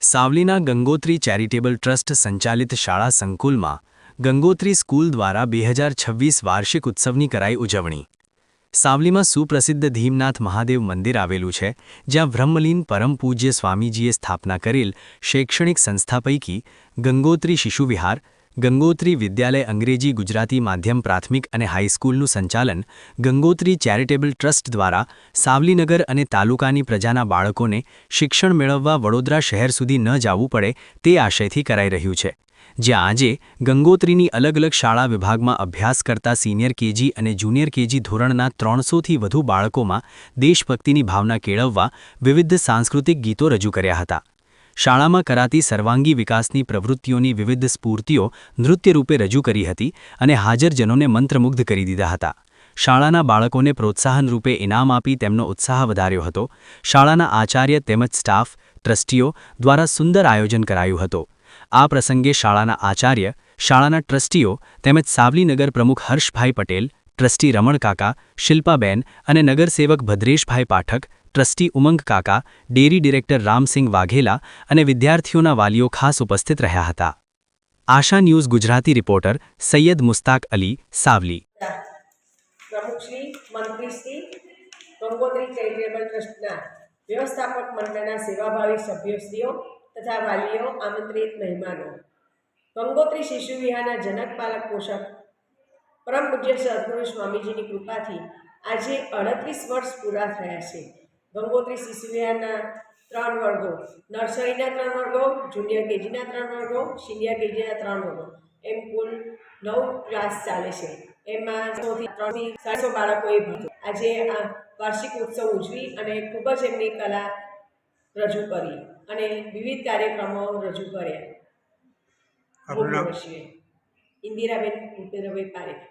સાવલીના Gangotri charitable trust સંચાલિત શાળા સંકુલમાં ગંગોત્રી સ્કૂલ દ્વારા 2026 વાર્ષિક ઉત્સવની કરાઈ ઉજવણી। સાવલીમાં સુપ્રસિદ્ધ ધીમનાથ મહાદેવ મંદિર આવેલું છે, જ્યાં બ્રહ્મલીન પરમ પૂજ્ય સ્વામીજીએ સ્થાપના કરેલ શૈક્ષણિક સંસ્થા પૈકી ગંગોત્રી શિશુ વિહાર, ગંગોત્રી વિદ્યાલય અંગ્રેજી ગુજરાતી માધ્યમ પ્રાથમિક અને હાઈસ્કૂલનું સંચાલન ગંગોત્રી ચેરિટેબલ ટ્રસ્ટ દ્વારા સાવલીનગર અને તાલુકાની પ્રજાના બાળકોને શિક્ષણ મેળવવા વડોદરા શહેર સુધી ન જવું પડે તે આશયથી કરાઈ રહ્યું છે, જ્યાં આજે ગંગોત્રીની અલગ અલગ શાળા વિભાગમાં અભ્યાસ કરતા સિનિયર કેજી અને જુનિયર કેજી ધોરણના 300થી વધુ બાળકોમાં દેશભક્તિની ભાવના કેળવવા વિવિધ સાંસ્કૃતિક ગીતો રજૂ કર્યા હતા। શાળામાં કરાતી સર્વાંગી વિકાસની પ્રવૃત્તિઓની વિવિધ સ્ફૂર્તિઓ નૃત્યરૂપે રજૂ કરી હતી અને હાજરજનોને મંત્રમુગ્ધ કરી દીધા હતા। શાળાના બાળકોને પ્રોત્સાહન રૂપે ઇનામ આપી તેમનો ઉત્સાહ વધાર્યો હતો। શાળાના આચાર્ય તેમજ સ્ટાફ, ટ્રસ્ટીઓ દ્વારા સુંદર આયોજન કરાયું હતું। આ પ્રસંગે શાળાના આચાર્ય, શાળાના ટ્રસ્ટીઓ તેમજ સાવલીનગર પ્રમુખ હર્ષભાઈ પટેલ, ટ્રસ્ટી રમણ કાકા, શિલ્પાબેન અને નગરસેવક ભદ્રેશભાઈ પાઠક, ટ્રસ્ટી ઉમંગ કાકા, ડેરી ડિરેક્ટર રામસિંહ વાઘેલા અને વિદ્યાર્થીઓના વાલીઓ ખાસ ઉપસ્થિત રહ્યા હતા। આશા ન્યૂઝ ગુજરાતી રિપોર્ટર સૈયદ મુસ્તાક અલી, સાવલી। પ્રમુખશ્રી, મંત્રીશ્રી, ગંગોત્રી ચેરિટેબલ ટ્રસ્ટના વ્યવસ્થાપક મંડળના સેવાભાવી સભ્યશ્રીઓ તથા વાલીઓ, આમંત્રિત મહેમાનો, ગંગોત્રી શિશુ વિહારના જનક પાલક પોષક પરમ પૂજ્ય સદગુરુ સ્વામીજીની કૃપાથી આજે 38 વર્ષ પૂરા થયા છે। ગંગોત્રી શિશુ વિહારના 3 વર્ગો, નર્સરીના 3 વર્ગો, જુનિયર કેજીના 3 વર્ગો, સિનિયર કેજીના 3 વર્ગો, એમ કુલ 9 ક્લાસ ચાલે છે। એમાં 300થી 400 બાળકોએ આજે આ વાર્ષિક ઉત્સવ ઉજવી અને ખૂબ જ એમની કલા રજૂ કરી અને વિવિધ કાર્યક્રમો રજૂ કર્યા। ઇન્દિરાબેન પારેખ।